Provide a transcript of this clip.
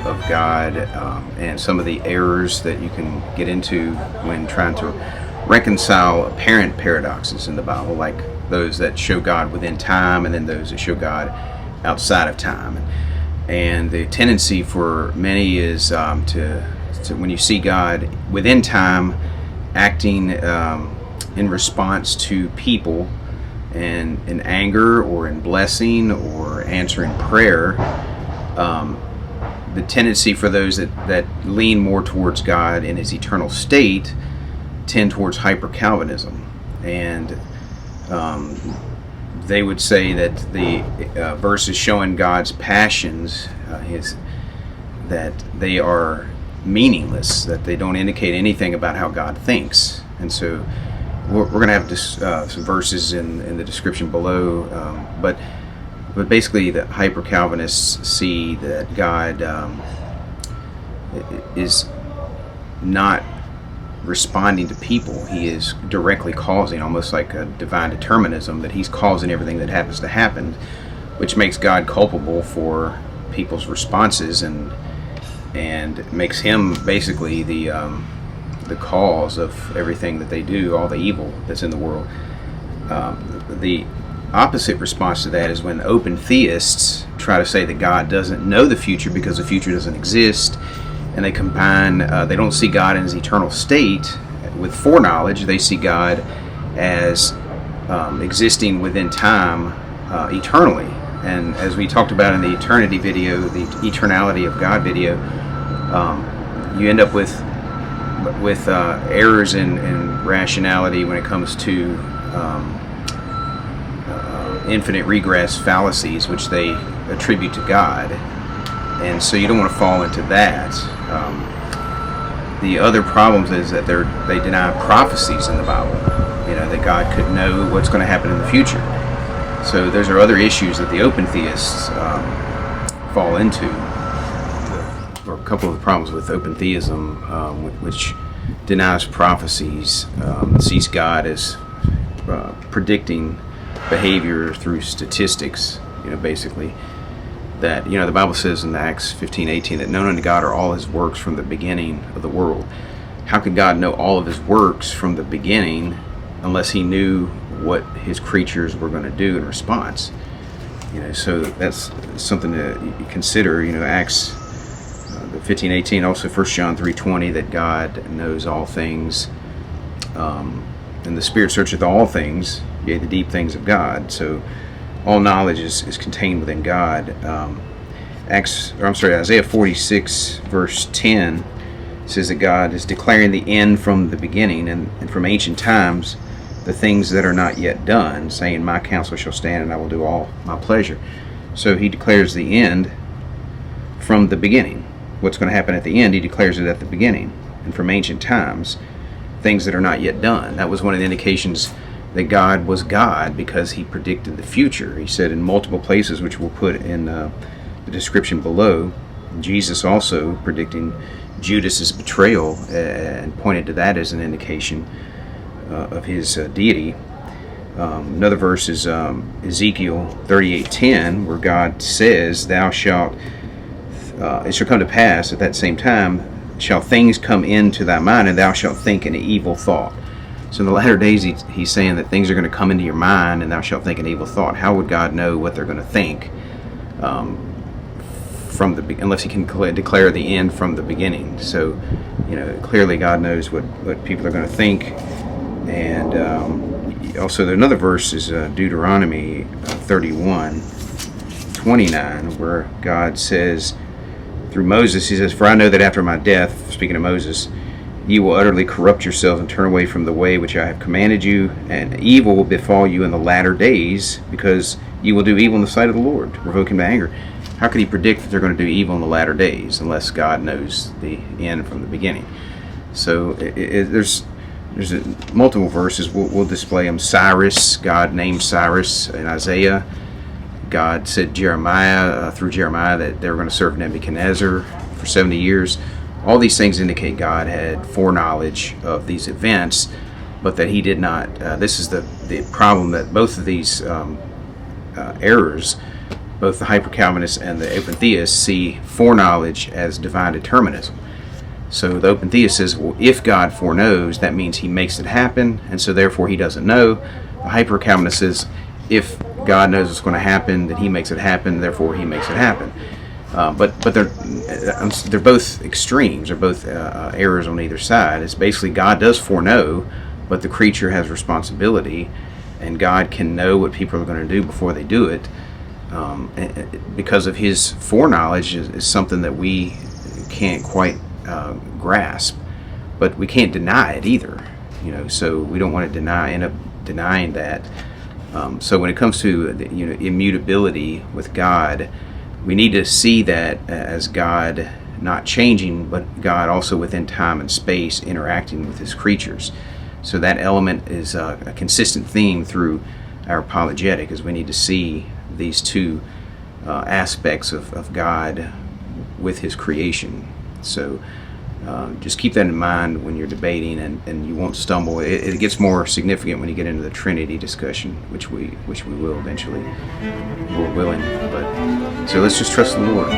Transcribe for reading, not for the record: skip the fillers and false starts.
of God, and some of the errors that you can get into when trying to reconcile apparent paradoxes in the Bible, like those that show God within time and then those that show God outside of time. And the tendency for many is to when you see God within time acting in response to people, and in anger or in blessing or answering prayer, the tendency for those that lean more towards God in his eternal state tend towards hyper-Calvinism. And they would say that the verses showing God's passions, that they are meaningless, that they don't indicate anything about how God thinks. And so we're going to have some verses in the description below, but basically the hyper-Calvinists see that God is not responding to people. He is directly causing, almost like a divine determinism, that he's causing everything that happens to happen, which makes God culpable for people's responses and makes him basically the cause of everything that they do, all the evil that's in the world. The opposite response to that is when open theists try to say that God doesn't know the future because the future doesn't exist, and they combine, they don't see God in his eternal state with foreknowledge. They see God as existing within time eternally. And as we talked about in the eternity video, the eternality of God video, you end up with errors in rationality when it comes to infinite regress fallacies, which they attribute to God. And so you don't want to fall into that. The other problems is that they deny prophecies in the Bible, that God could know what's going to happen in the future. So those are other issues that the open theists fall into. Or a couple of the problems with open theism, which denies prophecies, sees God as predicting behavior through statistics, basically. That, the Bible says in Acts 15:18 that known unto God are all his works from the beginning of the world. How could God know all of his works from the beginning unless he knew what his creatures were going to do in response? So that's something to consider. Acts 15:18, also 1 John 3:20, that God knows all things, and the Spirit searcheth all things, yea, the deep things of God. So all knowledge is contained within God. Isaiah 46 verse 10 says that God is declaring the end from the beginning, and from ancient times the things that are not yet done, saying, my counsel shall stand, and I will do all my pleasure. So he declares the end from the beginning. What's going to happen at the end, he declares it at the beginning. And from ancient times, things that are not yet done. That was one of the indications that God was God, because he predicted the future. He said in multiple places, which we'll put in the description below, Jesus also predicting Judas's betrayal, and pointed to that as an indication of his deity. Another verse is Ezekiel 38:10, where God says, thou shalt, it shall come to pass at that same time, shall things come into thy mind, and thou shalt think an evil thought. So in the latter days, he's saying that things are going to come into your mind, and thou shalt think an evil thought. How would God know what they're going to think unless he can declare the end from the beginning? So, clearly God knows what people are going to think. And also another verse is Deuteronomy 31:29, where God says through Moses, he says, for I know that after my death, speaking of Moses, you will utterly corrupt yourselves and turn away from the way which I have commanded you, and evil will befall you in the latter days, because you will do evil in the sight of the Lord, to provoke him to anger. How could he predict that they're going to do evil in the latter days unless God knows the end from the beginning? So there's multiple verses. We'll display them. Cyrus, God named Cyrus in Isaiah. God said through Jeremiah that they were going to serve Nebuchadnezzar for 70 years. All these things indicate God had foreknowledge of these events, but that he did not. This is the problem, that both of these errors both the hyper-Calvinists and the open theists see foreknowledge as divine determinism. So the open theist says, well, if God foreknows, that means he makes it happen, and so therefore he doesn't know. The hyper-Calvinist says, if God knows what's going to happen, then he makes it happen, therefore he makes it happen. But they're both extremes. They're both errors on either side. It's basically God does foreknow, but the creature has responsibility, and God can know what people are going to do before they do it. Because of his foreknowledge is something that we can't quite grasp, but we can't deny it either. So we don't want to end up denying that. So when it comes to immutability with God, we need to see that as God not changing, but God also within time and space interacting with his creatures. So that element is a consistent theme through our apologetic, is we need to see these two aspects of God with his creation. So just keep that in mind when you're debating, and you won't stumble. It gets more significant when you get into the Trinity discussion, which we will eventually, Lord willing. But so let's just trust the Lord.